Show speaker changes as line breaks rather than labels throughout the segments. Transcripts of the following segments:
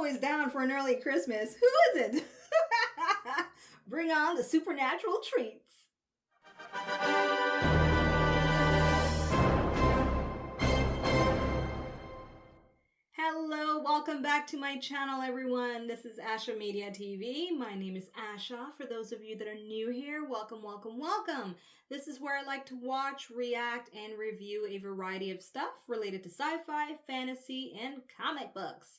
always down for an early Christmas. Who isn't? Bring on the supernatural treats. Hello, welcome back to my channel, everyone. This is Asha Media TV. My name is Asha. For those of you that are new here, welcome, welcome, welcome. This is where I like to watch, react, and review a variety of stuff related to sci-fi, fantasy, and comic books.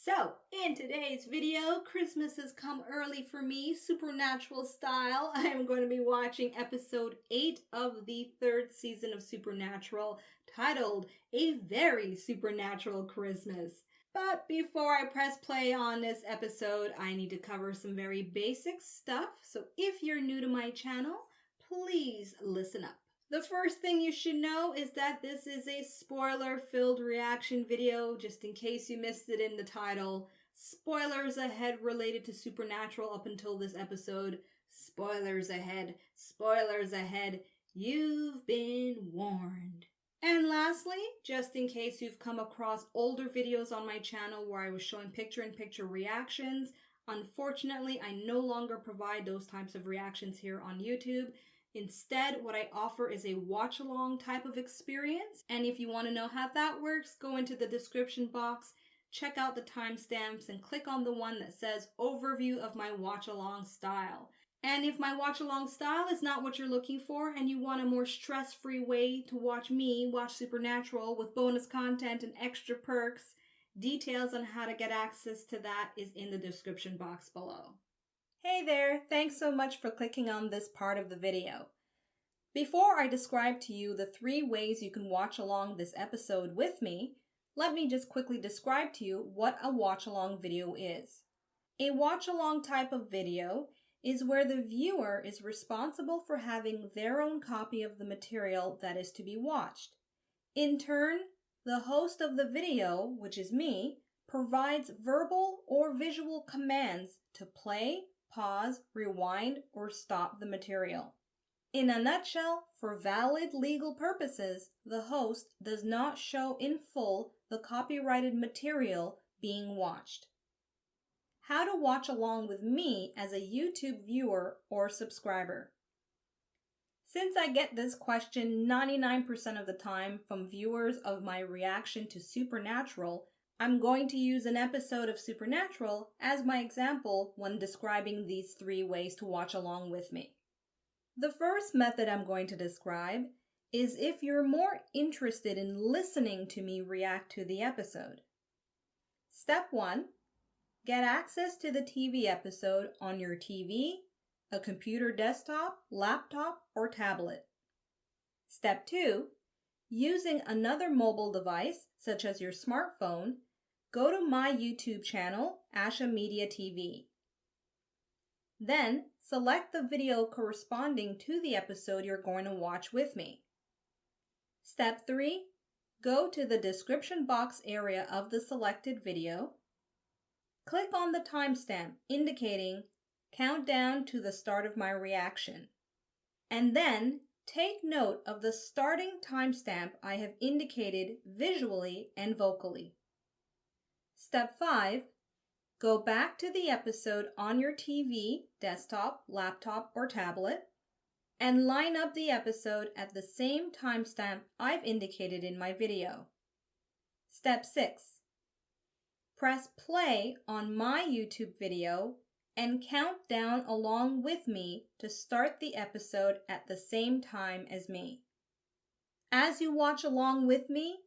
So, in today's video, Christmas has come early for me, supernatural style. I am going to be watching episode 8 of the 3rd season of Supernatural, titled A Very Supernatural Christmas. But before I press play on this episode, I need to cover some very basic stuff. So if you're new to my channel, please listen up. The first thing you should know is that this is a spoiler-filled reaction video, just in case you missed it in the title. Spoilers ahead related to Supernatural up until this episode. Spoilers ahead. Spoilers ahead. You've been warned. And lastly, just in case you've come across older videos on my channel where I was showing picture-in-picture reactions, unfortunately, I no longer provide those types of reactions here on YouTube. Instead, what I offer is a watch-along type of experience. And if you want to know how that works, go into the description box, check out the timestamps, and click on the one that says Overview of my watch-along style. And if my watch-along style is not what you're looking for and you want a more stress-free way to watch me watch Supernatural with bonus content and extra perks, details on how to get access to that is in the description box below. Hey there, thanks so much for clicking on this part of the video. Before I describe to you the 3 ways you can watch along this episode with me, let me just quickly describe to you what a watch-along video is. A watch-along type of video is where the viewer is responsible for having their own copy of the material that is to be watched. In turn, the host of the video, which is me, provides verbal or visual commands to play, pause, rewind, or stop the material. In a nutshell, for valid legal purposes, the host does not show in full the copyrighted material being watched. How to watch along with me as a YouTube viewer or subscriber. Since I get this question 99% of the time from viewers of my reaction to Supernatural, I'm going to use an episode of Supernatural as my example when describing these 3 ways to watch along with me. The first method I'm going to describe is if you're more interested in listening to me react to the episode. Step 1. Get access to the TV episode on your TV, a computer desktop, laptop, or tablet. Step 2. Using another mobile device, such as your smartphone, go to my YouTube channel, Asha Media TV. Then, select the video corresponding to the episode you're going to watch with me. Step 3. Go to the description box area of the selected video. Click on the timestamp indicating countdown to the start of my reaction. And then, take note of the starting timestamp I have indicated visually and vocally. Step 5. Go back to the episode on your TV, desktop, laptop, or tablet, and line up the episode at the same timestamp I've indicated in my video. Step 6. Press play on my YouTube video and count down along with me to start the episode at the same time as me. As you watch along with me,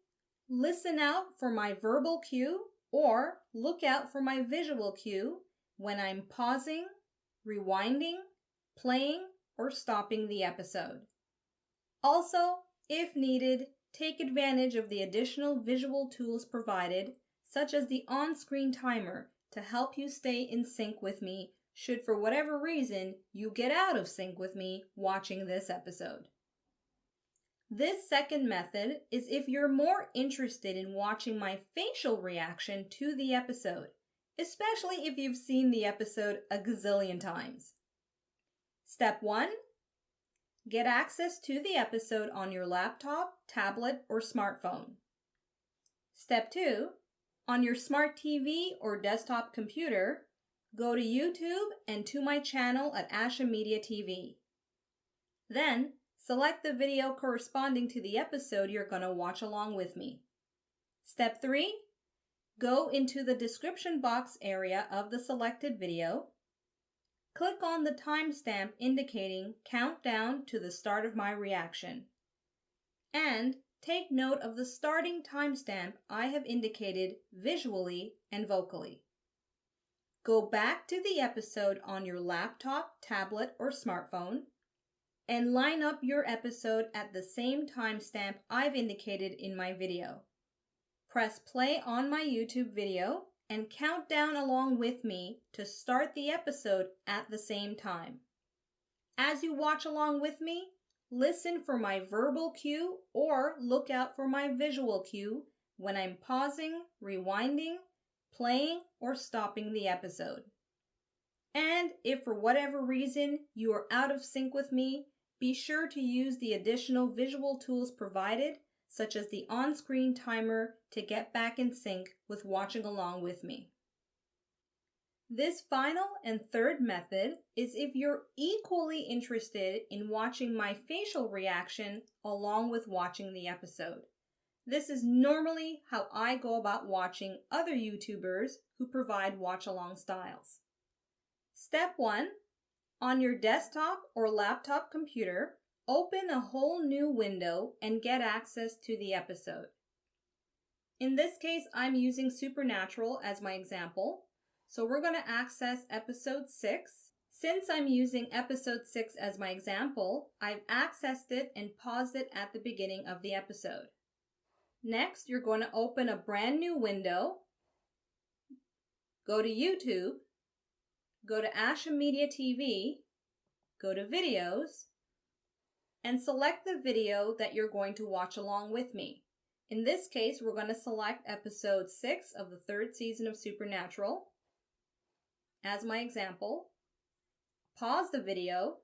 listen out for my verbal cue or look out for my visual cue when I'm pausing, rewinding, playing, or stopping the episode. Also, if needed, take advantage of the additional visual tools provided, such as the on-screen timer, to help you stay in sync with me should for whatever reason you get out of sync with me watching this episode. This second method is if you're more interested in watching my facial reaction to the episode, especially if you've seen the episode a gazillion times. Step 1. Get access to the episode on your laptop, tablet, or smartphone. Step 2. On your smart TV or desktop computer, go to YouTube and to my channel at Asha Media TV. Then, select the video corresponding to the episode you're going to watch along with me. Step 3. Go into the description box area of the selected video. Click on the timestamp indicating countdown to the start of my reaction. And take note of the starting timestamp I have indicated visually and vocally. Go back to the episode on your laptop, tablet, or smartphone and line up your episode at the same timestamp I've indicated in my video. Press play on my YouTube video and count down along with me to start the episode at the same time. As you watch along with me, listen for my verbal cue or look out for my visual cue when I'm pausing, rewinding, playing, or stopping the episode. And if for whatever reason you are out of sync with me, be sure to use the additional visual tools provided, such as the on-screen timer, to get back in sync with watching along with me. This final and third method is if you're equally interested in watching my facial reaction along with watching the episode. This is normally how I go about watching other YouTubers who provide watch-along styles. Step 1. On your desktop or laptop computer, open a whole new window and get access to the episode. In this case, I'm using Supernatural as my example, so we're going to access episode 6. Since I'm using episode 6 as my example, I've accessed it and paused it at the beginning of the episode. Next, you're going to open a brand new window, go to YouTube, go to Asha Media TV, go to Videos, and select the video that you're going to watch along with me. In this case, we're going to select episode 6 of the 3rd season of Supernatural as my example. Pause the video,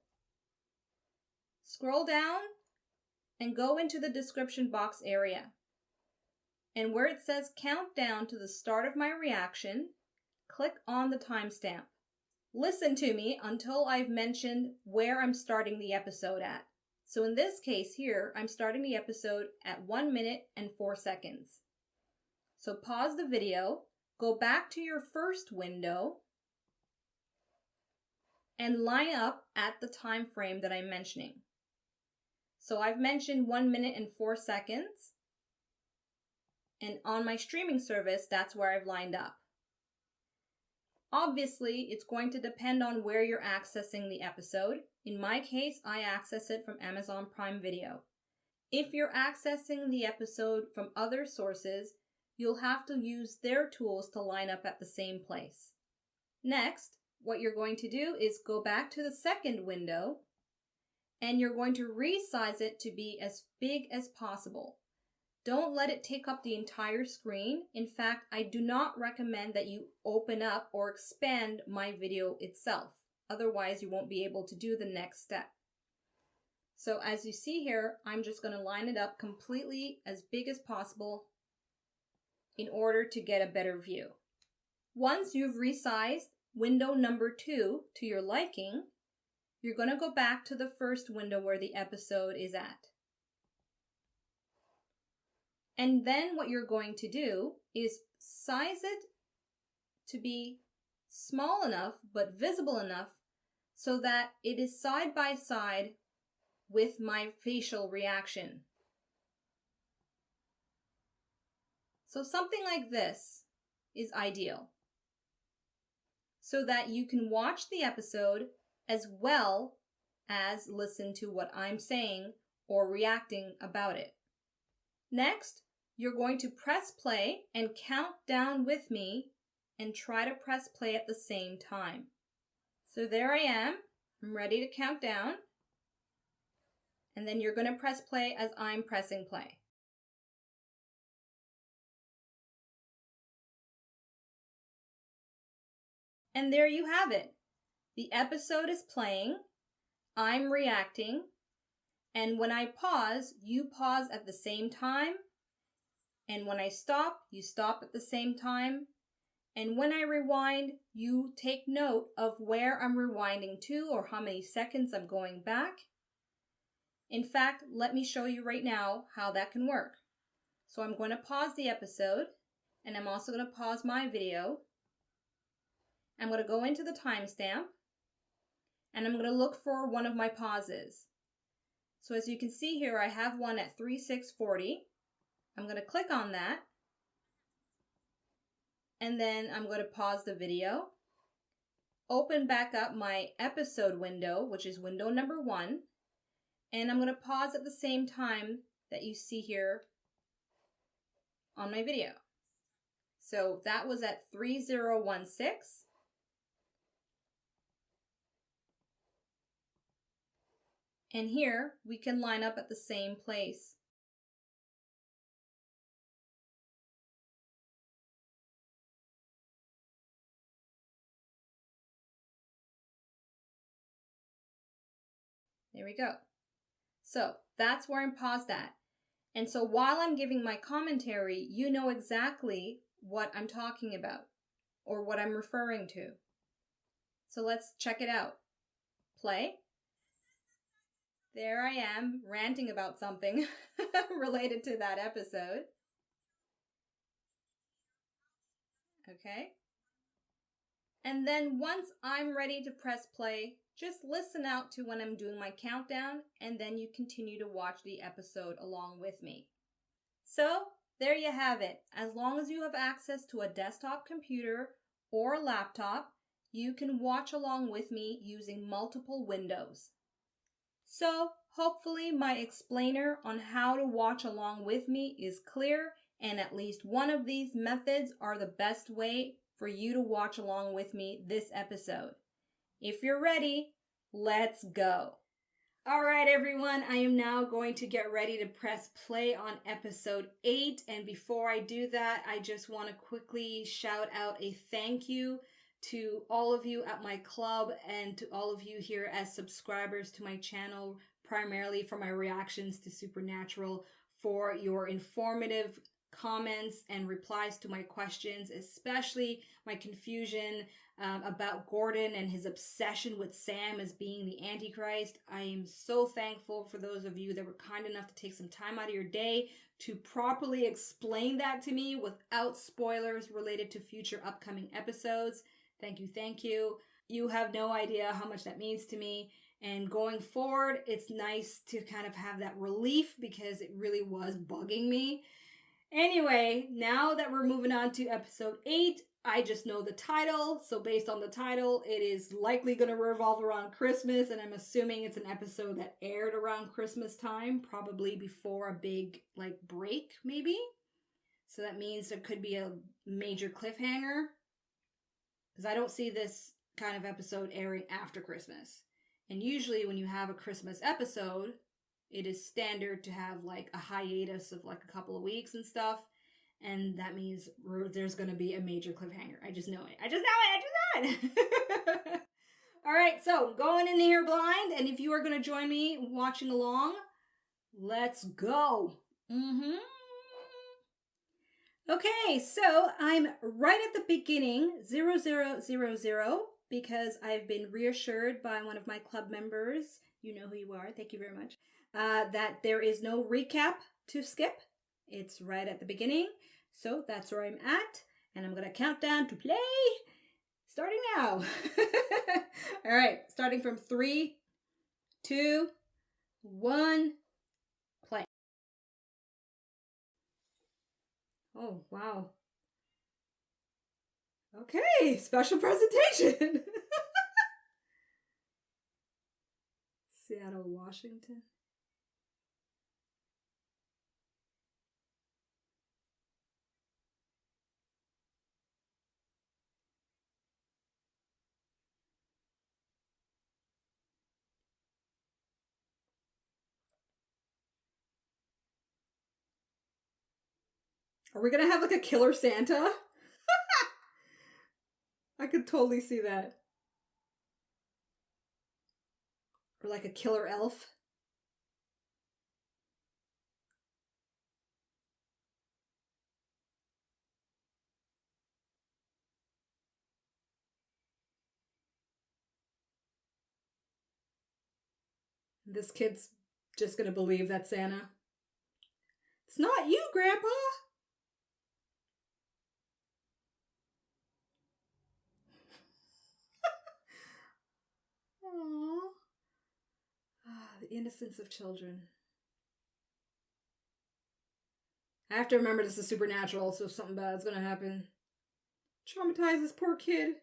scroll down, and go into the description box area. And where it says countdown to the start of my reaction, click on the timestamp. Listen to me until I've mentioned where I'm starting the episode at. So in this case here, I'm starting the episode at 1 minute and 4 seconds. So pause the video, go back to your first window, and line up at the time frame that I'm mentioning. So I've mentioned 1 minute and 4 seconds. And on my streaming service, that's where I've lined up. Obviously, it's going to depend on where you're accessing the episode. In my case, I access it from Amazon Prime Video. If you're accessing the episode from other sources, you'll have to use their tools to line up at the same place. Next, what you're going to do is go back to the second window, and you're going to resize it to be as big as possible. Don't let it take up the entire screen. In fact, I do not recommend that you open up or expand my video itself. Otherwise, you won't be able to do the next step. So as you see here, I'm just going to line it up completely as big as possible in order to get a better view. Once you've resized window number 2 to your liking, you're going to go back to the first window where the episode is at. And then what you're going to do is size it to be small enough but visible enough so that it is side by side with my facial reaction. So something like this is ideal, so that you can watch the episode as well as listen to what I'm saying or reacting about it. Next, you're going to press play and count down with me and try to press play at the same time. So there I am. I'm ready to count down. And then you're going to press play as I'm pressing play. And there you have it. The episode is playing, I'm reacting, and when I pause, you pause at the same time, And when I stop, you stop at the same time. And when I rewind, you take note of where I'm rewinding to or how many seconds I'm going back. In fact, let me show you right now how that can work. So I'm going to pause the episode, and I'm also going to pause my video. I'm going to go into the timestamp, and I'm going to look for one of my pauses. So as you can see here, I have one at 3:06:40. I'm going to click on that, and then I'm going to pause the video, open back up my episode window, which is window number 1, and I'm going to pause at the same time that you see here on my video. So that was at 3016. And here we can line up at the same place. There we go. So that's where I'm paused at. And so while I'm giving my commentary, you know exactly what I'm talking about or what I'm referring to. So let's check it out. Play. There I am ranting about something related to that episode. Okay. And then once I'm ready to press play, just listen out to when I'm doing my countdown, and then you continue to watch the episode along with me. So, there you have it. As long as you have access to a desktop computer or a laptop, you can watch along with me using multiple windows. So, hopefully my explainer on how to watch along with me is clear, and at least one of these methods are the best way for you to watch along with me this episode. If you're ready, let's go. All right, everyone, I am now going to get ready to press play on episode 8. And before I do that, I just want to quickly shout out a thank you to all of you at my club and to all of you here as subscribers to my channel, primarily for my reactions to Supernatural, for your informative comments and replies to my questions, especially my confusion about Gordon and his obsession with Sam as being the Antichrist. I am so thankful for those of you that were kind enough to take some time out of your day to properly explain that to me without spoilers related to future upcoming episodes. Thank you, thank you. You have no idea how much that means to me. And going forward, it's nice to kind of have that relief because it really was bugging me. Anyway, now that we're moving on to episode 8, I just know the title. So based on the title, it is likely going to revolve around Christmas. And I'm assuming it's an episode that aired around Christmas time, probably before a big break, maybe. So that means there could be a major cliffhanger. Because I don't see this kind of episode airing after Christmas. And usually when you have a Christmas episode, it is standard to have a hiatus of a couple of weeks and stuff. And that means there's going to be a major cliffhanger. I just know it. I just know it. All right, so going in here blind. And if you are going to join me watching along, let's go. Okay, so I'm right at the beginning, 0000, because I've been reassured by one of my club members, you know who you are, thank you very much, that there is no recap to skip. It's right at the beginning, so that's where I'm at, and I'm going to count down to play, starting now. All right, starting from 3, 2, 1, play. Oh, wow. Okay, special presentation. Seattle, Washington. Are we gonna have a killer Santa? I could totally see that. Or a killer elf. This kid's just gonna believe that Santa. It's not you, Grandpa. Aww. Ah, the innocence of children. I have to remember this is supernatural, so if something bad's gonna happen. Traumatize this poor kid.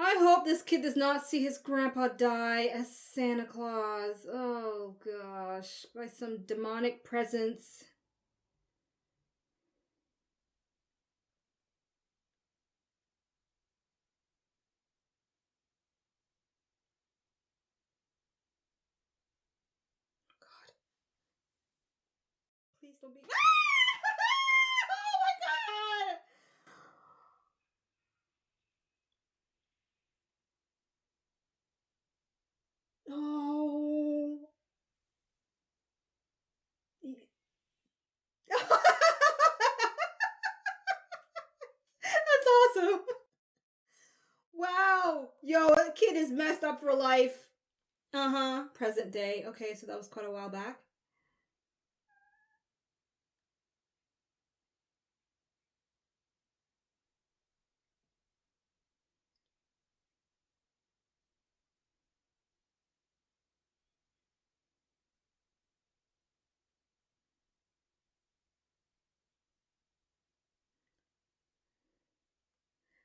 I hope this kid does not see his grandpa die as Santa Claus. Oh gosh, by some demonic presence. God, please don't be. Oh my god! Oh. That's awesome. Wow. Yo, that kid is messed up for life. Uh huh. Present day. Okay, so that was quite a while back.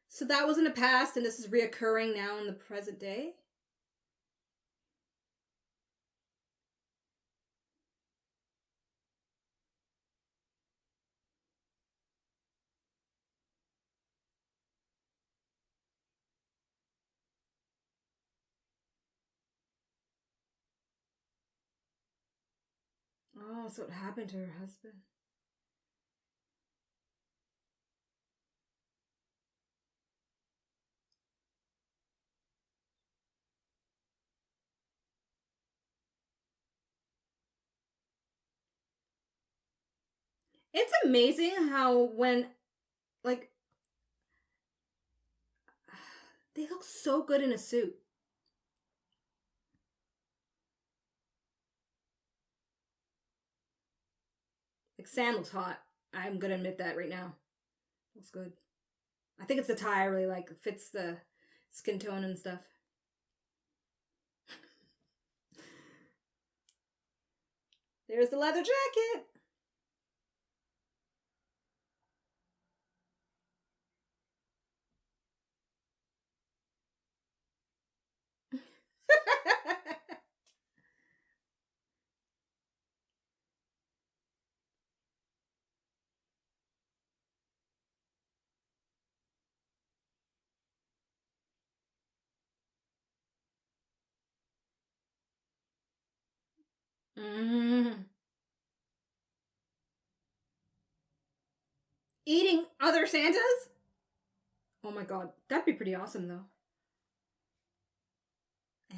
So that was in the past, and this is reoccurring now in the present day? Oh, so it happened to her husband. It's amazing how when, like, they look so good in a suit. Like, Sam looks hot. I'm gonna admit that right now. Looks good. I think it's the tie really, like, fits the skin tone and stuff. There's the leather jacket. Mm. Eating other Santas? Oh my god, that'd be pretty awesome though.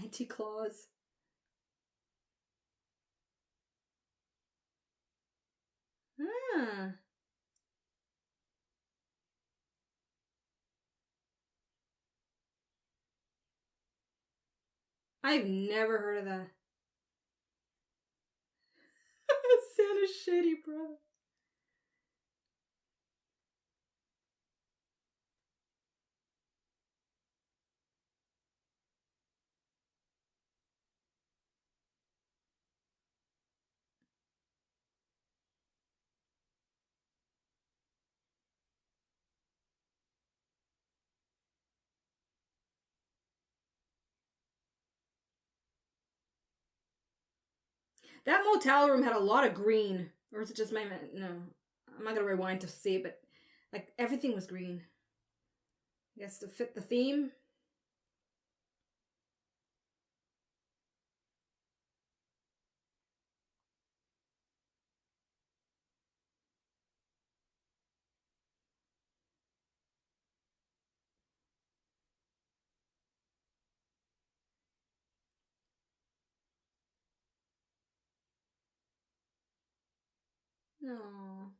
Anti Claus. Ah, I've never heard of that. Santa's shady brother. That motel room had a lot of green. Or is it just my. No. I'm not gonna rewind to see it, but like everything was green. I guess to fit the theme. No.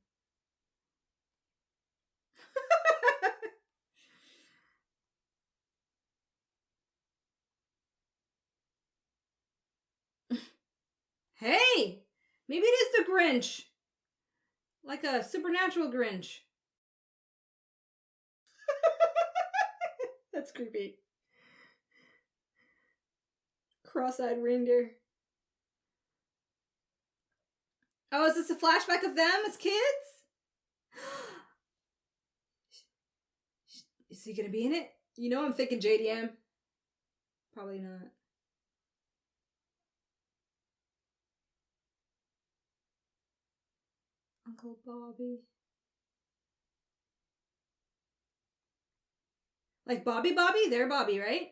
Hey! Maybe it is the Grinch. Like a supernatural Grinch. That's creepy. Cross-eyed reindeer. Oh, is this a flashback of them as kids? Is he gonna be in it? You know I'm thinking JDM. Probably not. Uncle Bobby. Like Bobby Bobby? They're Bobby, right?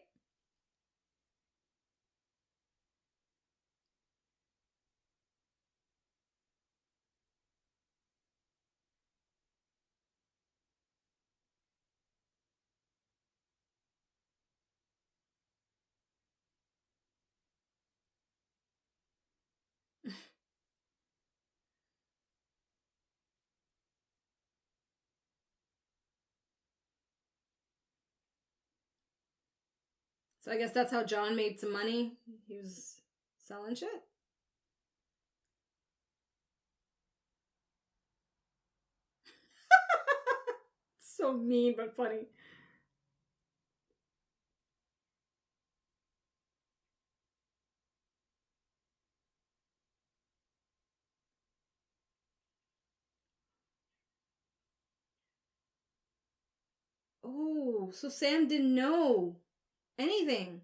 So I guess that's how John made some money. He was selling shit. So mean but funny. Oh, so Sam didn't know anything.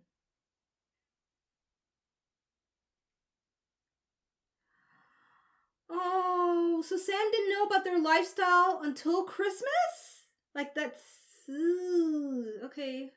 Oh, so Sam didn't know about their lifestyle until Christmas? Like that's okay.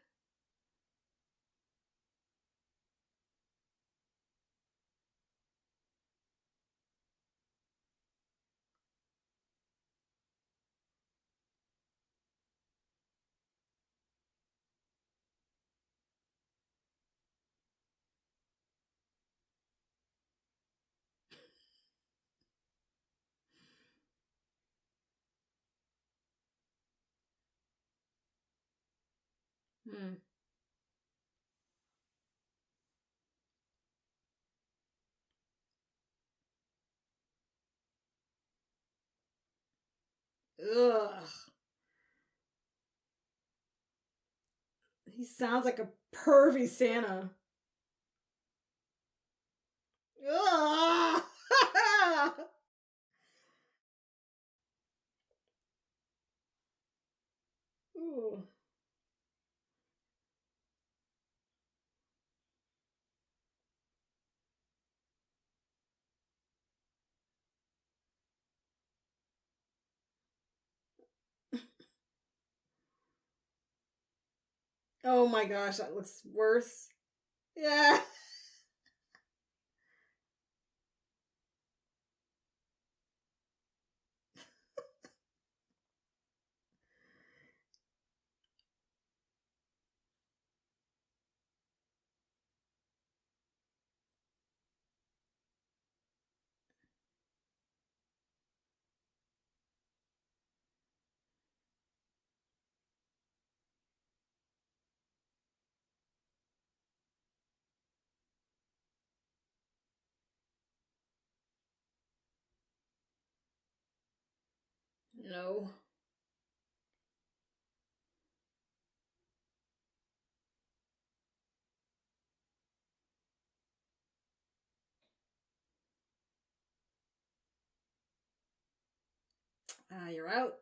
Hmm. Ugh. He sounds like a pervy Santa. Ugh. Ooh. Oh my gosh, that looks worse. Yeah. No. Ah, you're out.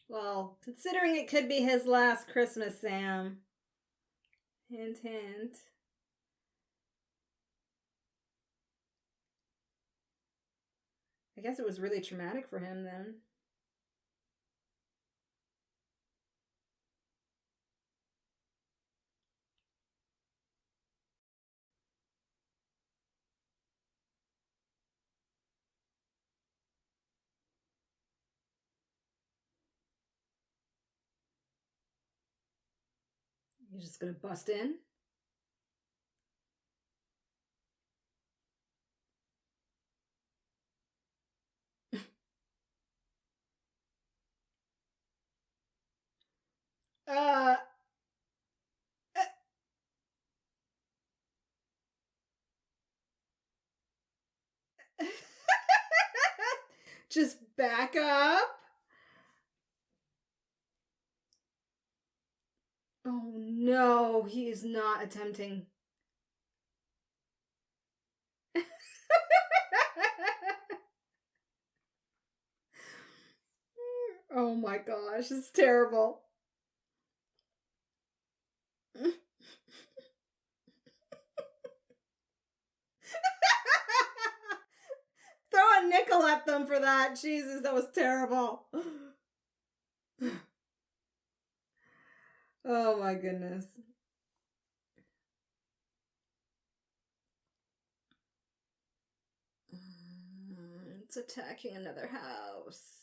Well, considering it could be his last Christmas, Sam. Hint, hint. I guess it was really traumatic for him then. He's just gonna bust in. Uh, just back up. Oh no, he is not attempting. Oh my gosh, it's terrible. Throw a nickel at them for that. Jesus, that was terrible. Oh my goodness. It's attacking another house.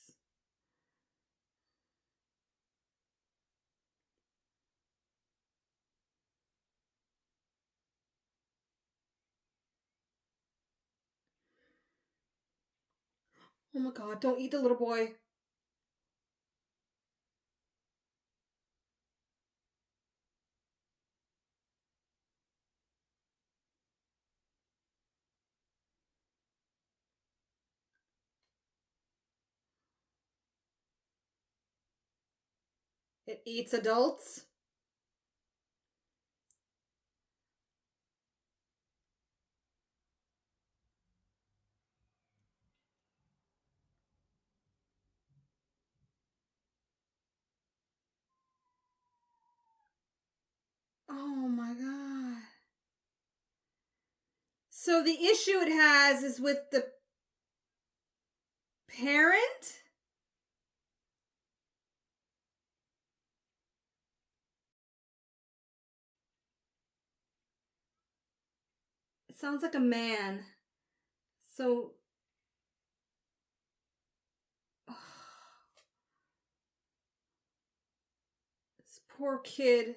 Oh my god, don't eat the little boy. It eats adults. Oh my god. So the issue it has is with the parent? It sounds like a man. So. This poor kid.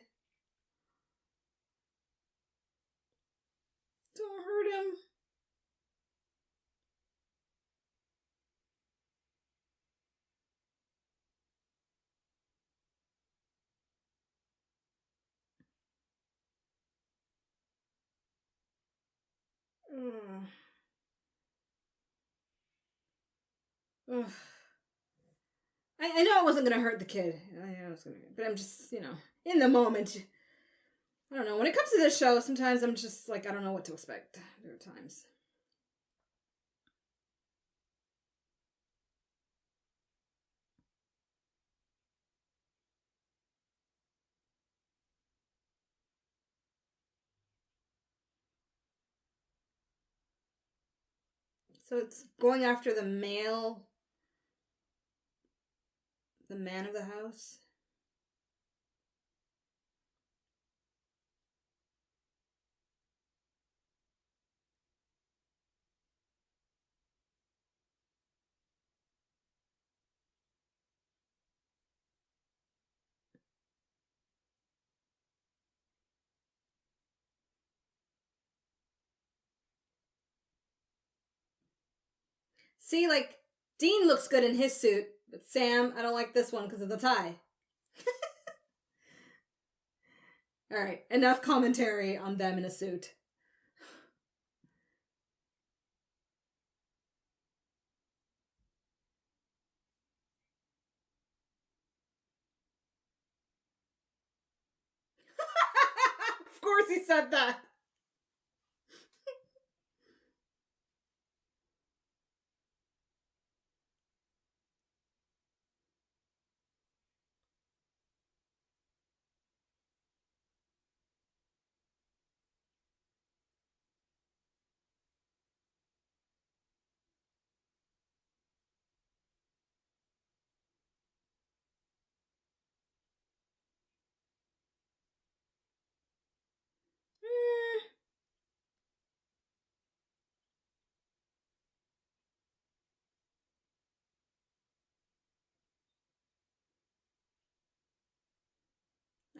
Don't hurt him. Ugh. Ugh. I know it wasn't going to hurt the kid. I know it was gonna, but I'm just, in the moment. I don't know. When it comes to this show, sometimes I'm just like, I don't know what to expect. There are times. So it's going after the male, the man of the house. See, like, Dean looks good in his suit, but Sam, I don't like this one because of the tie. All right, enough commentary on them in a suit. Of course he said that.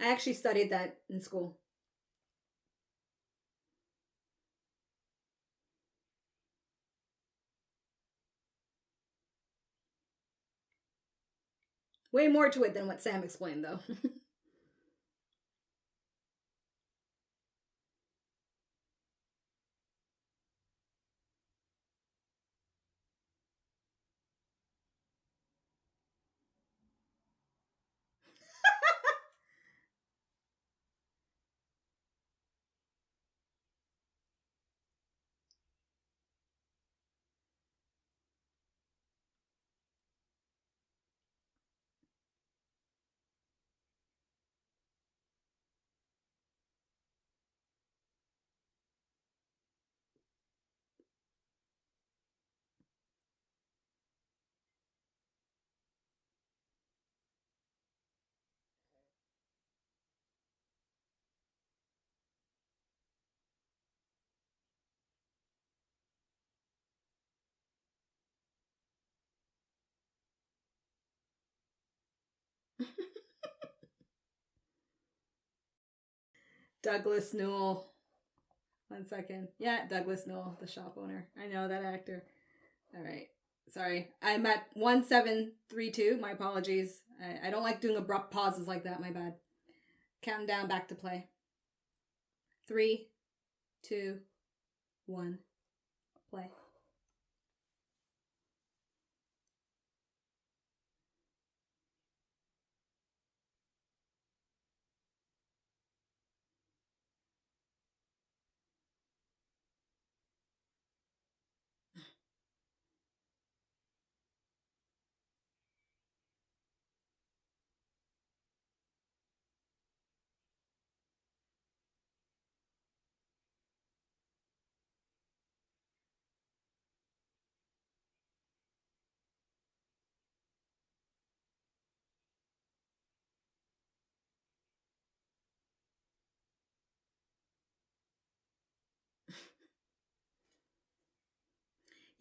I actually studied that in school. Way more to it than what Sam explained, though. Douglas Newell. 1 second. Yeah, Douglas Newell, the shop owner. I know that actor. All right. Sorry. I'm at 1732. My apologies. I don't like doing abrupt pauses like that. My bad. Counting down back to play. 3, 2, 1, play.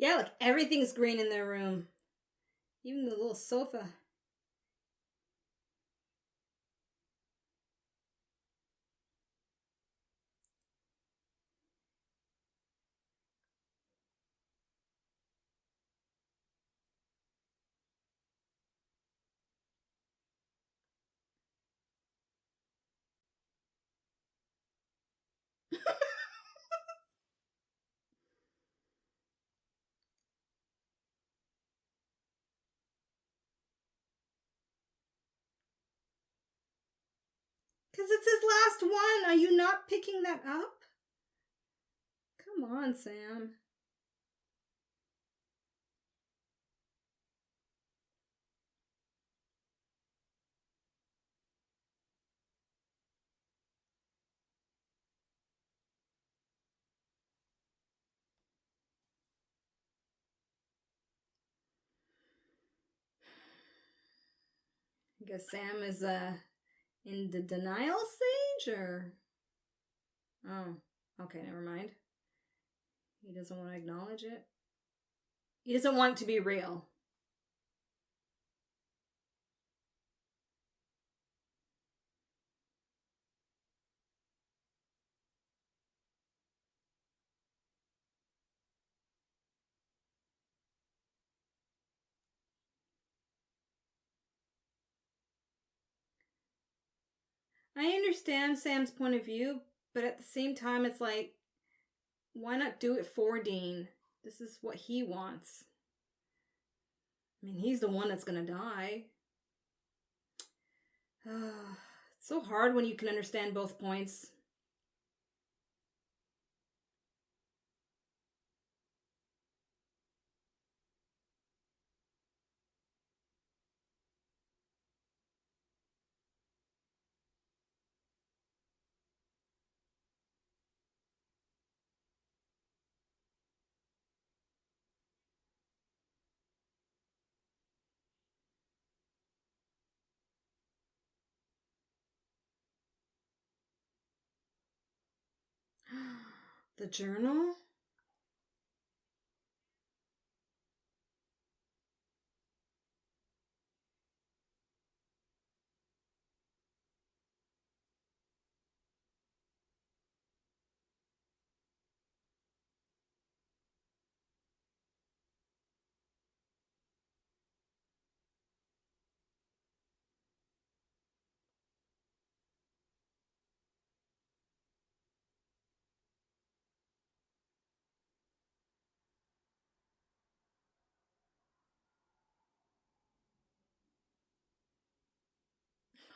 Yeah, like everything's green in their room. Even the little sofa. Because it's his last one. Are you not picking that up? Come on, Sam. I guess Sam is in the denial stage, or oh, okay, never mind. He doesn't want to acknowledge it. He doesn't want it to be real. I understand Sam's point of view, but at the same time, it's like, why not do it for Dean? This is what he wants. I mean, he's the one that's gonna die. It's so hard when you can understand both points. The journal?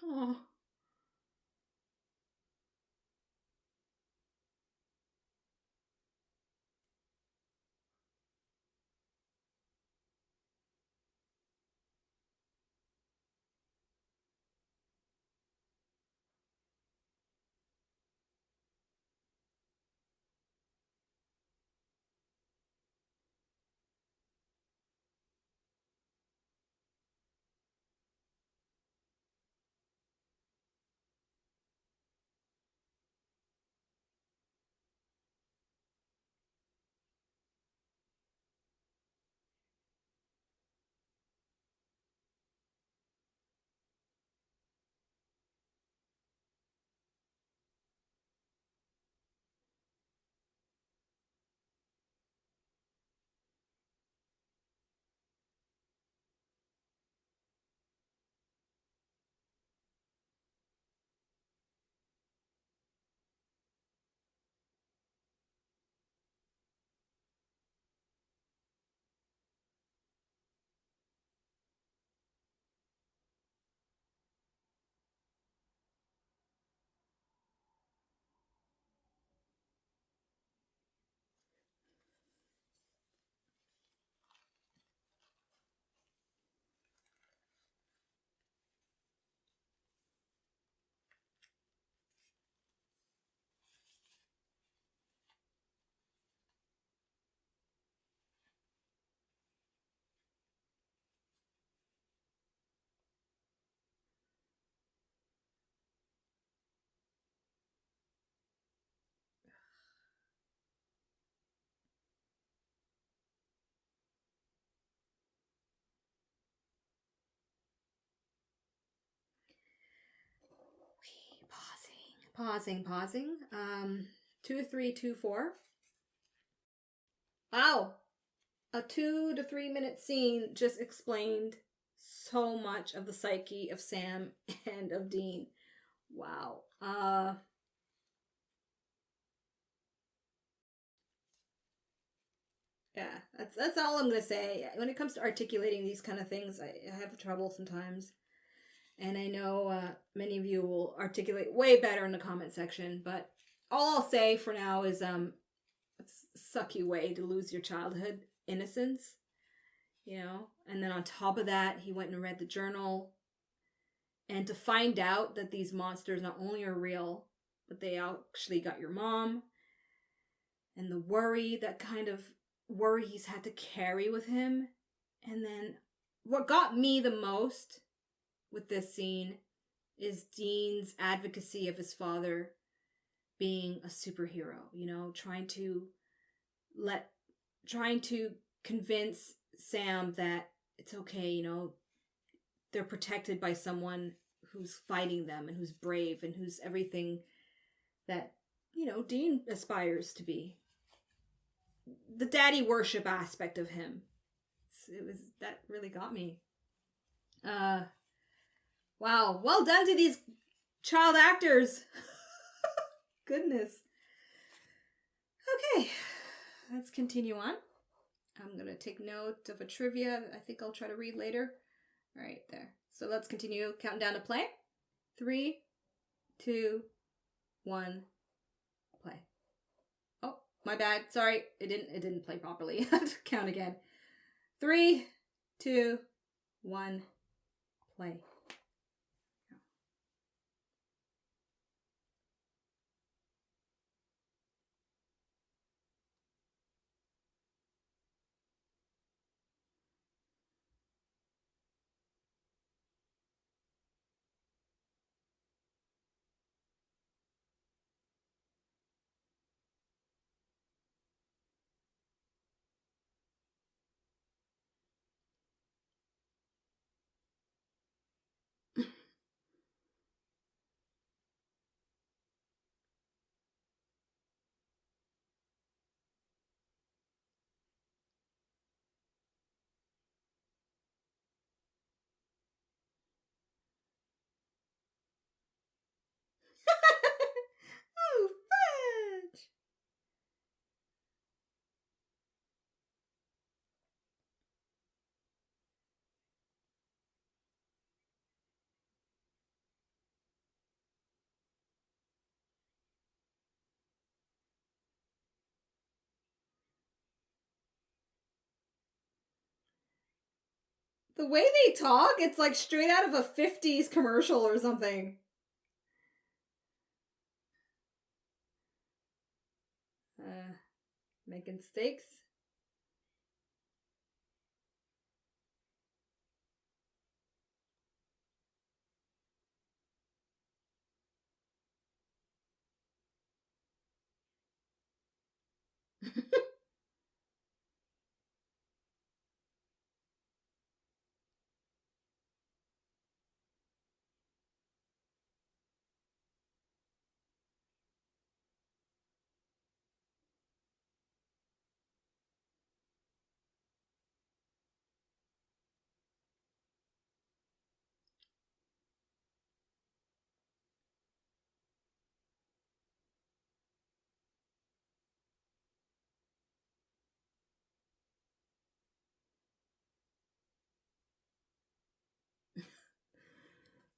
Oh. Pausing. 2324. Wow. A 2 to 3 minute scene just explained so much of the psyche of Sam and of Dean. Wow. Yeah, that's all I'm gonna say. When it comes to articulating these kind of things, I have trouble sometimes. And I know many of you will articulate way better in the comment section, but all I'll say for now is it's a sucky way to lose your childhood innocence, you know? And then on top of that, he went and read the journal, and to find out that these monsters not only are real, but they actually got your mom, and the worry, that kind of worry he's had to carry with him. And then what got me the most with this scene is Dean's advocacy of his father being a superhero, you know, trying to convince Sam that it's okay, you know, they're protected by someone who's fighting them and who's brave and who's everything that, you know, Dean aspires to be. The daddy worship aspect of him. It was that really got me. Wow, well done to these child actors. Goodness. Okay, let's continue on. I'm going to take note of a trivia I think I'll try to read later. All right, there. So let's continue. Counting down to play. 3, 2, 1, play. Oh, my bad. Sorry, it didn't play properly. I have to count again. 3, 2, 1, play. The way they talk, it's like straight out of a 50s commercial or something. Making steaks.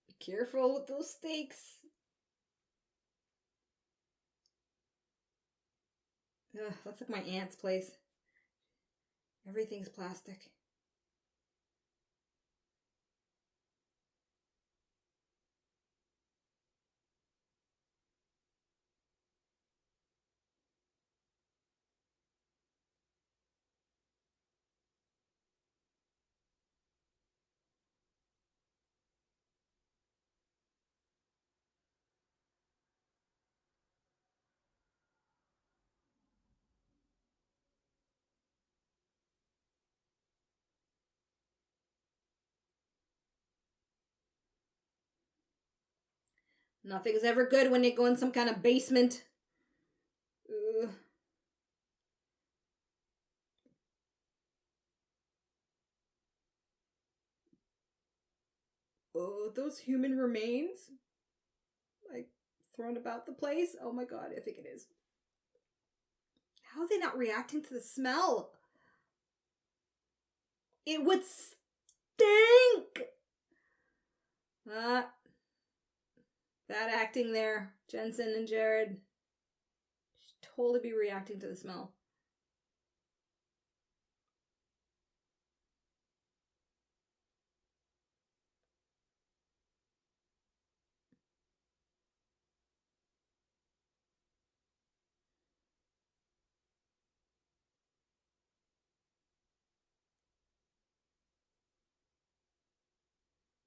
Be careful with those steaks. Ugh, that's like my aunt's place. Everything's plastic. Nothing's ever good when you go in some kind of basement. Ugh. Oh, those human remains? Like, thrown about the place? Oh my god, I think it is. How are they not reacting to the smell? It would stink! Bad acting there, Jensen and Jared. Should totally be reacting to the smell.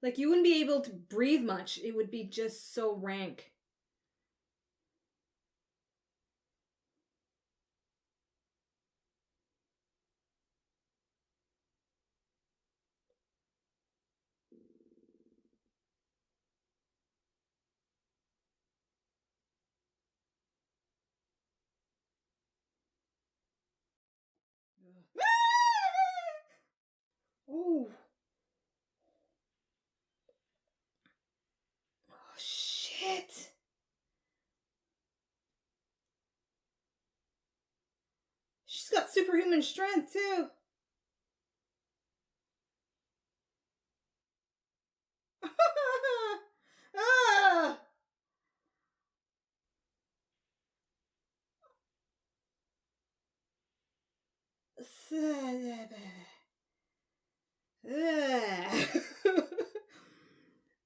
Like, you wouldn't be able to breathe much. It would be just so rank. Oh. Oh, shit. She's got superhuman strength, too. Ah.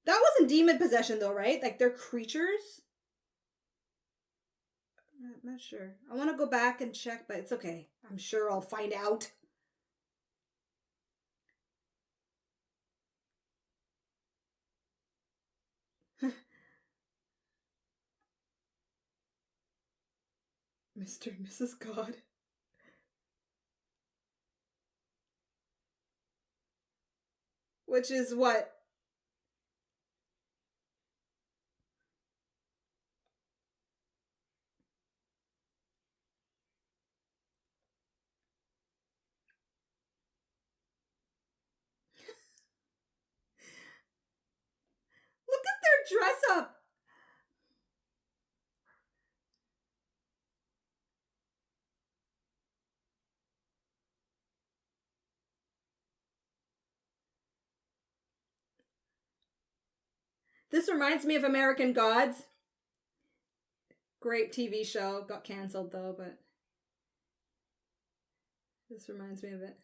That wasn't demon possession, though, right? Like, they're creatures? I'm not sure. I want to go back and check, but it's okay. I'm sure I'll find out. Mr. and Mrs. God. Which is what? Look at their dress up. This reminds me of American Gods. Great TV show. Got canceled though, but this reminds me of it.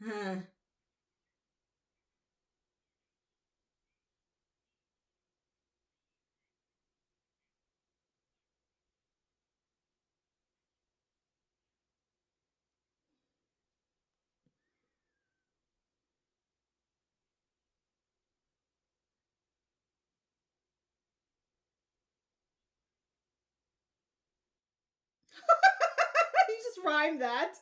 Huh. You just rhymed that.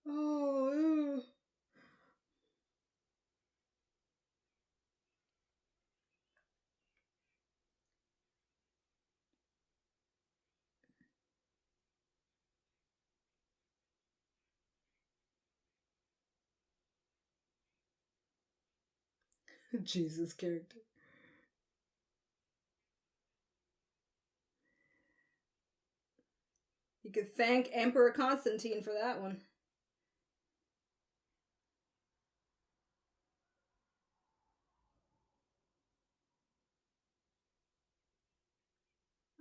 Oh, Jesus character. You could thank Emperor Constantine for that one.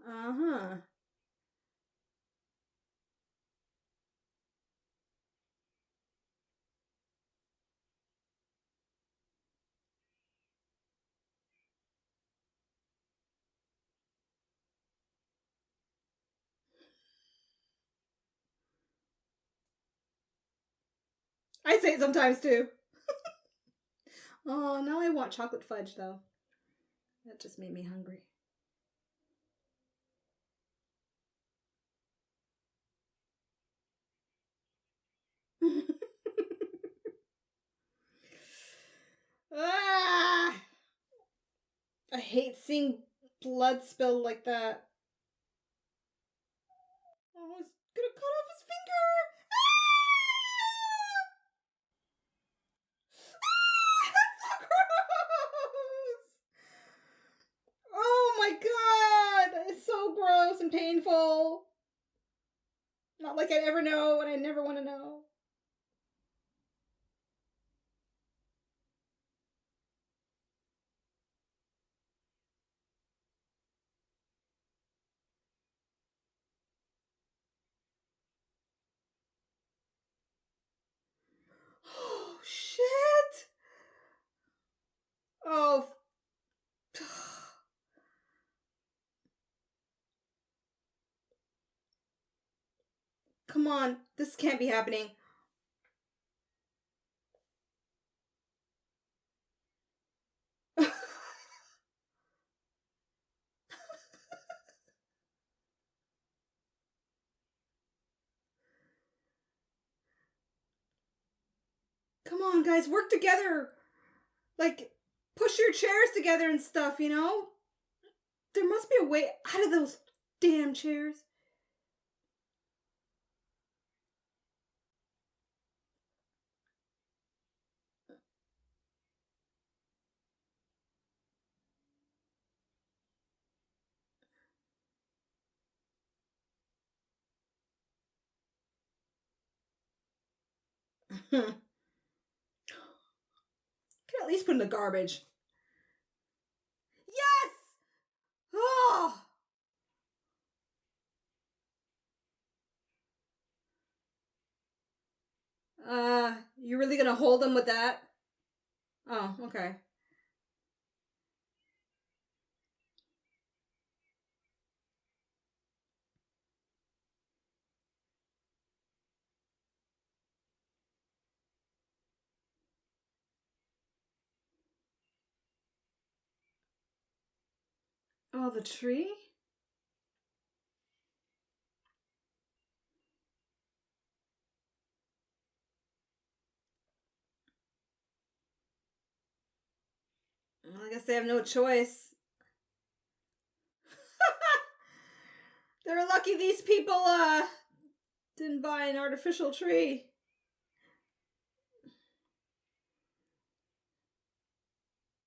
Uh huh. I say it sometimes too. Oh, now I want chocolate fudge though. That just made me hungry. Ah! I hate seeing blood spill like that. Oh, he's gonna cut off his finger! Ah! That's so gross! Oh my god! It's so gross and painful. Not like I'd ever know and I never want to know. Oh, shit! Oh. Come on. This can't be happening. Come on, guys. Work together. Like, push your chairs together and stuff, you know? There must be a way out of those damn chairs. Can at least put in the garbage. Yes! Oh! You really gonna hold them with that? Oh, okay. Oh, the tree? Well, I guess they have no choice. They're lucky these people, didn't buy an artificial tree.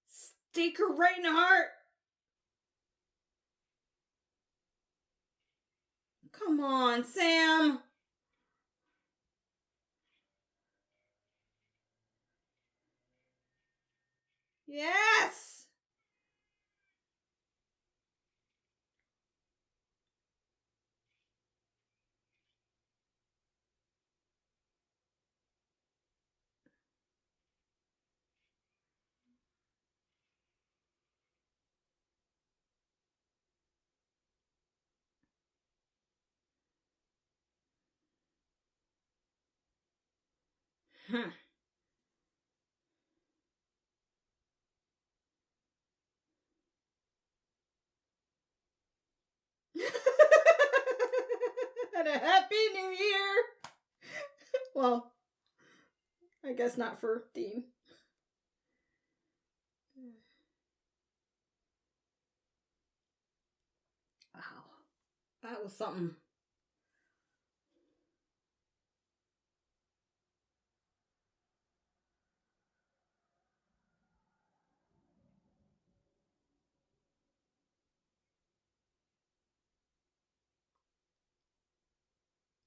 Stake her right in the heart. Come on, Sam. Yes! And a happy new year. Well, I guess not for Dean. Wow. That was something.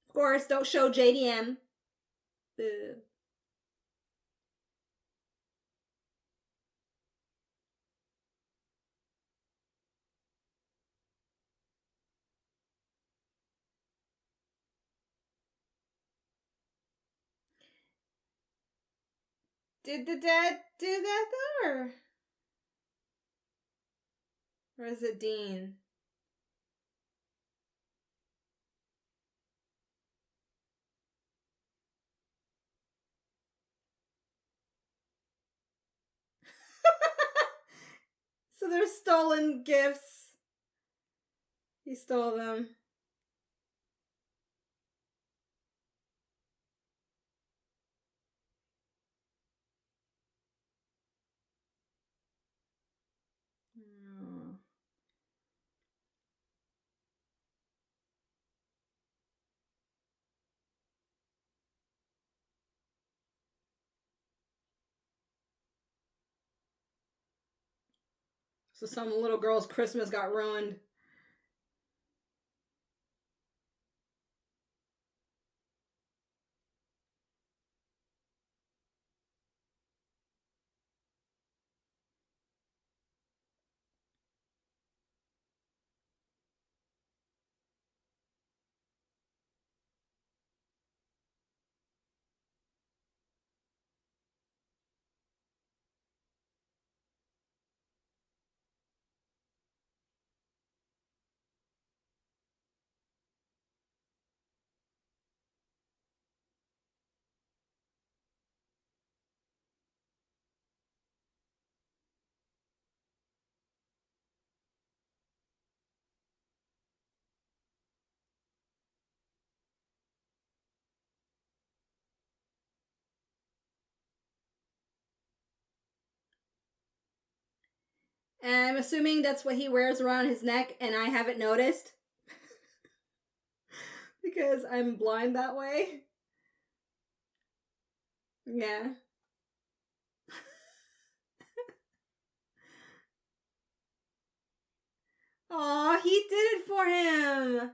Of course, don't show JDM. Boo. Did the dad do that though, or is it Dean? So they're stolen gifts. He stole them. Oh. So some little girl's Christmas got ruined. And I'm assuming that's what he wears around his neck, and I haven't noticed. Because I'm blind that way. Yeah. Aw, he did it for him.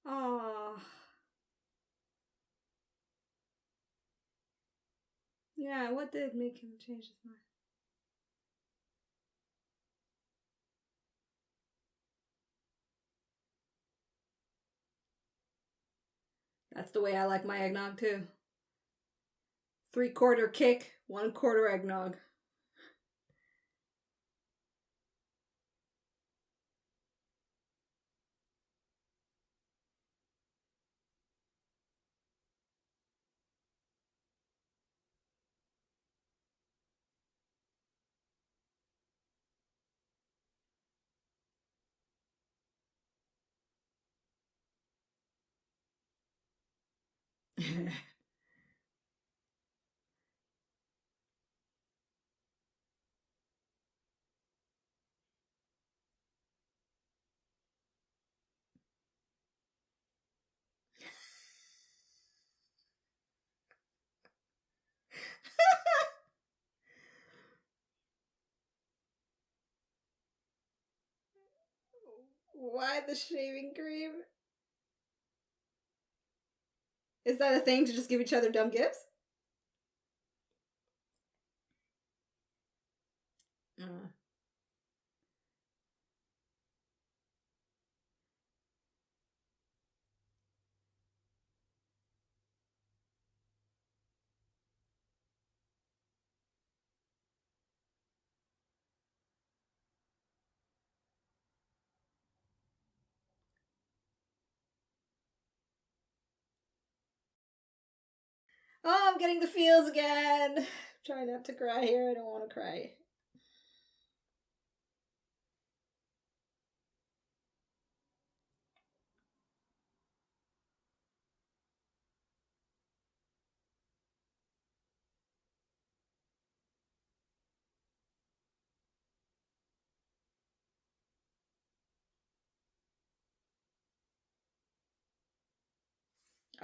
Aw. Yeah, what did make him change his mind? That's the way I like my eggnog too. 3/4 kick, 1/4 eggnog. Why the shaving cream? Is that a thing to just give each other dumb gifts? Uh. Oh, I'm getting the feels again. Try not to cry here. I don't want to cry.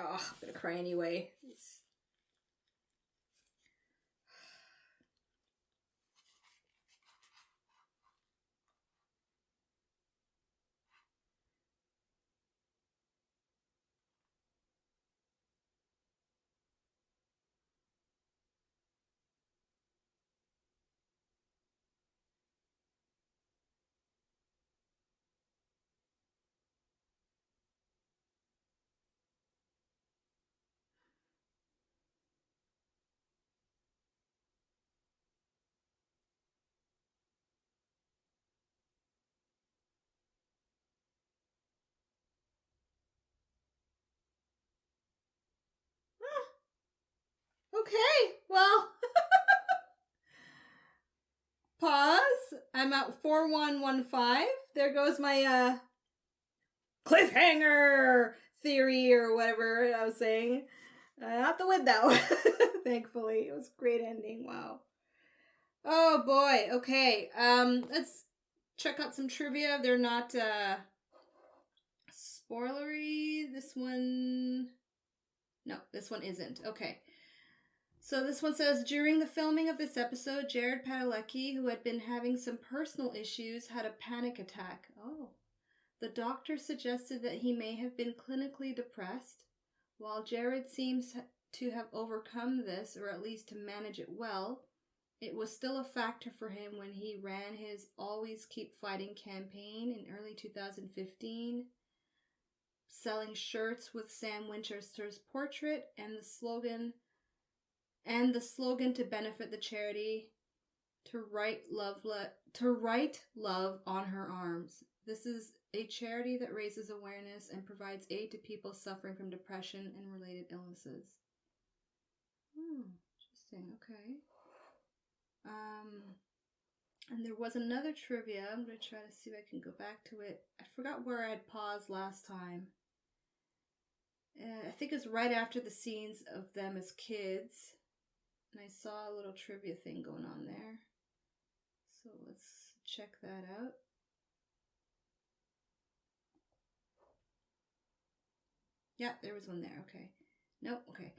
Oh, I'm gonna cry anyway. Okay, well, pause. I'm at 4115. There goes my cliffhanger theory or whatever I was saying. Out the window. Thankfully, it was a great ending. Wow. Oh boy. Okay. Let's check out some trivia. They're not spoilery. This one, no, this one isn't. Okay. So this one says, during the filming of this episode, Jared Padalecki, who had been having some personal issues, had a panic attack. Oh. The doctor suggested that he may have been clinically depressed. While Jared seems to have overcome this, or at least to manage it well, it was still a factor for him when he ran his Always Keep Fighting campaign in early 2015, selling shirts with Sam Winchester's portrait and the slogan to benefit the charity to write love on her arms. This is a charity that raises awareness and provides aid to people suffering from depression and related illnesses. Interesting. Okay. And there was another trivia. I'm going to try to see if I can go back to it. I forgot where I had paused last time. I think it was right after the scenes of them as kids. And I saw a little trivia thing going on there. So let's check that out. Yeah, there was one there. Okay. Nope. Okay.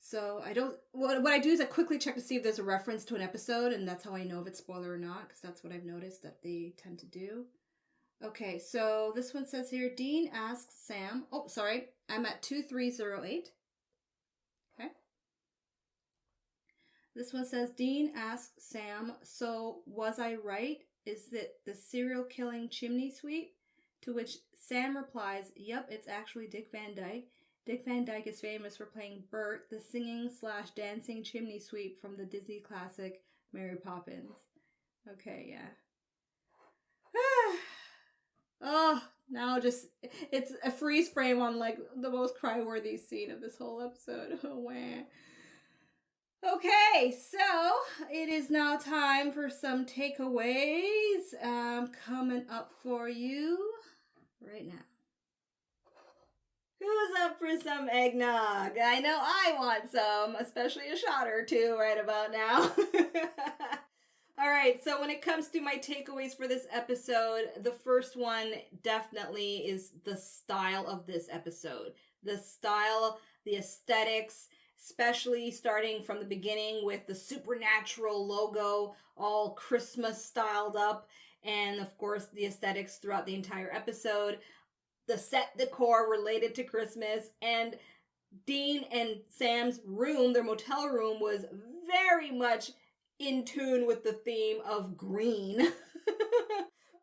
So I don't. What I do is I quickly check to see if there's a reference to an episode, and that's how I know if it's spoiler or not, because that's what I've noticed that they tend to do. Okay, so this one says here, Dean asks Sam. Oh, sorry, I'm at 2308. Okay. This one says, Dean asks Sam, so was I right? Is it the serial killing chimney sweep? To which Sam replies, yep, it's actually Dick Van Dyke. Dick Van Dyke is famous for playing Bert, the singing/dancing chimney sweep from the Disney classic Mary Poppins. Okay, yeah. Oh, now just, it's a freeze frame on like the most cry-worthy scene of this whole episode. Oh, wow. Okay, so it is now time for some takeaways coming up for you right now. Who's up for some eggnog? I know I want some, especially a shot or two right about now. All right, so when it comes to my takeaways for this episode, the first one definitely is the style of this episode. The style, the aesthetics, especially starting from the beginning with the Supernatural logo, all Christmas styled up, and of course the aesthetics throughout the entire episode. The set decor related to Christmas, and Dean and Sam's room, their motel room, was very much in tune with the theme of green.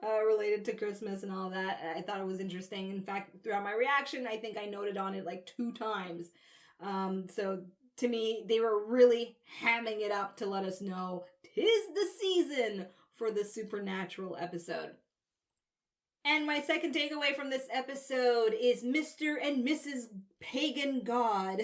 Related to Christmas and all that. I thought it was interesting. In fact, throughout my reaction, I think I noted on it like 2 times. So to me, they were really hamming it up to let us know 'tis the season for the Supernatural episode. And my second takeaway from this episode is Mr. and Mrs. Pagan God,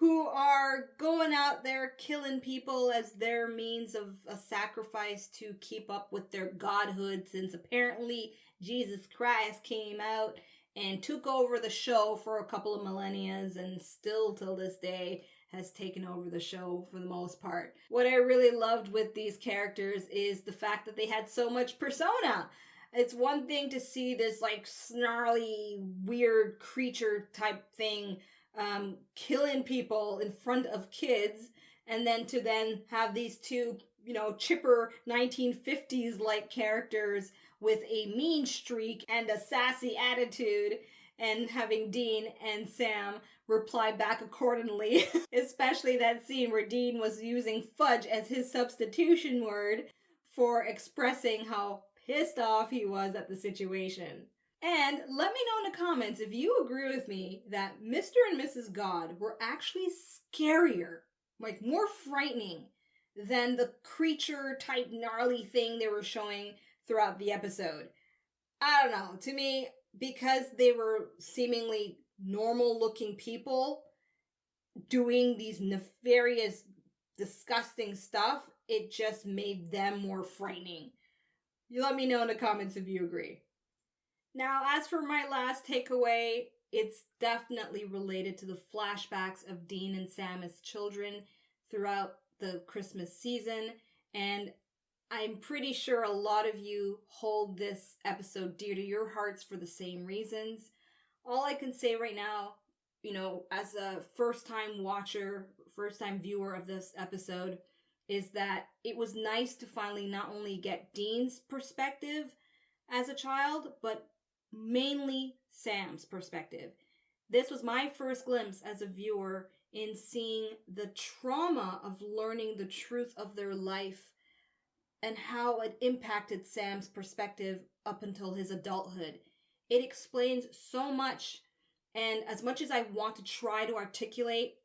who are going out there killing people as their means of a sacrifice to keep up with their godhood, since apparently Jesus Christ came out and took over the show for a couple of millennia and still till this day has taken over the show for the most part. What I really loved with these characters is the fact that they had so much persona. It's one thing to see this like snarly, weird creature type thing killing people in front of kids, and then to then have these two, chipper 1950s like characters with a mean streak and a sassy attitude, and having Dean and Sam reply back accordingly. Especially that scene where Dean was using fudge as his substitution word for expressing how pissed off he was at the situation. And let me know in the comments if you agree with me that Mr. and Mrs. God were actually scarier, like more frightening than the creature type gnarly thing they were showing throughout the episode. I don't know. To me, because they were seemingly normal looking people doing these nefarious, disgusting stuff, it just made them more frightening. You let me know in the comments if you agree. Now, as for my last takeaway, it's definitely related to the flashbacks of Dean and Sam as children throughout the Christmas season, and I'm pretty sure a lot of you hold this episode dear to your hearts for the same reasons. All I can say right now, as a first-time watcher, first-time viewer of this episode, is that it was nice to finally not only get Dean's perspective as a child, but mainly Sam's perspective. This was my first glimpse as a viewer in seeing the trauma of learning the truth of their life and how it impacted Sam's perspective up until his adulthood. It explains so much, and as much as I want to try to articulate,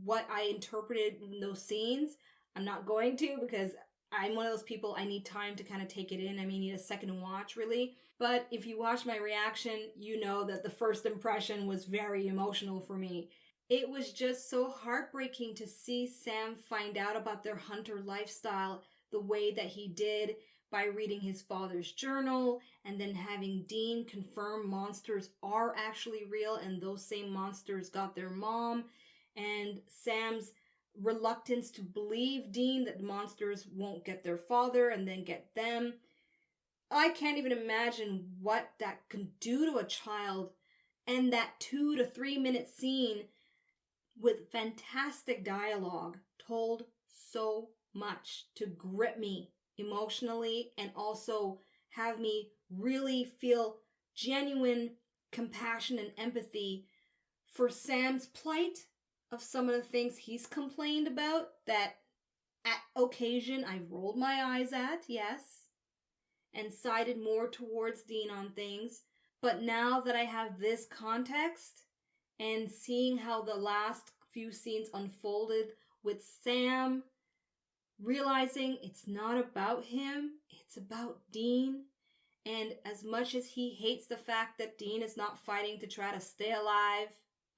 what I interpreted in those scenes, I'm not going to, because I'm one of those people, I need time to kind of take it in. I need a second to watch, really. But if you watch my reaction, you know that the first impression was very emotional for me. It was just so heartbreaking to see Sam find out about their hunter lifestyle the way that he did, by reading his father's journal, and then having Dean confirm monsters are actually real and those same monsters got their mom, and Sam's reluctance to believe Dean that monsters won't get their father and then get them. I can't even imagine what that can do to a child. And that 2 to 3 minute scene with fantastic dialogue told so much to grip me emotionally and also have me really feel genuine compassion and empathy for Sam's plight, of some of the things he's complained about that at occasion I've rolled my eyes at, yes, and sided more towards Dean on things. But now that I have this context and seeing how the last few scenes unfolded with Sam realizing it's not about him, it's about Dean. And as much as he hates the fact that Dean is not fighting to try to stay alive,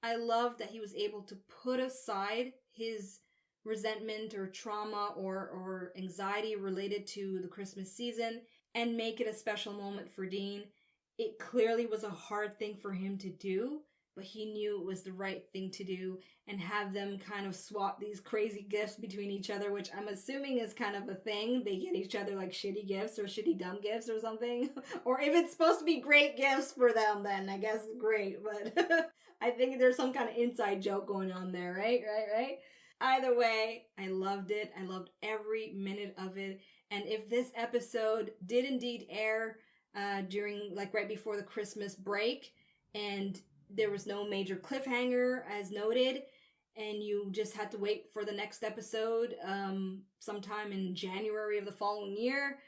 I love that he was able to put aside his resentment or trauma or anxiety related to the Christmas season and make it a special moment for Dean. It clearly was a hard thing for him to do, but he knew it was the right thing to do, and have them kind of swap these crazy gifts between each other, which I'm assuming is kind of a thing. They get each other like shitty gifts or shitty dumb gifts or something. Or if it's supposed to be great gifts for them, then I guess great. But I think there's some kind of inside joke going on there, right? Either way, I loved it. I loved every minute of it. And if this episode did indeed air during, like, right before the Christmas break, and there was no major cliffhanger as noted, and you just had to wait for the next episode sometime in January of the following year,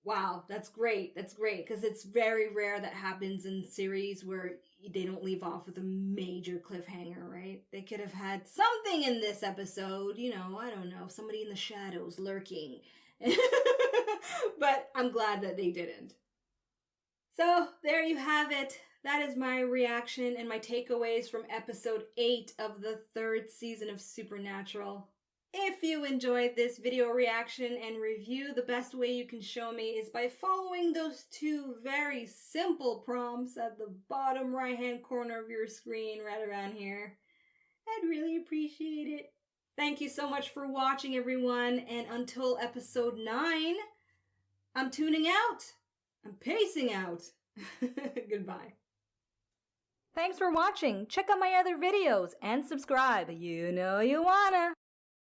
wow, that's great. That's great, because it's very rare that happens in series where they don't leave off with a major cliffhanger, right? They could have had something in this episode, I don't know, somebody in the shadows lurking. But I'm glad that they didn't. So there you have it. That is my reaction and my takeaways from episode 8 of the 3rd season of Supernatural. If you enjoyed this video reaction and review, the best way you can show me is by following those 2 very simple prompts at the bottom right-hand corner of your screen right around here. I'd really appreciate it. Thank you so much for watching, everyone, and until episode 9, I'm tuning out. I'm pacing out. Goodbye. Thanks for watching. Check out my other videos and subscribe. You know you wanna.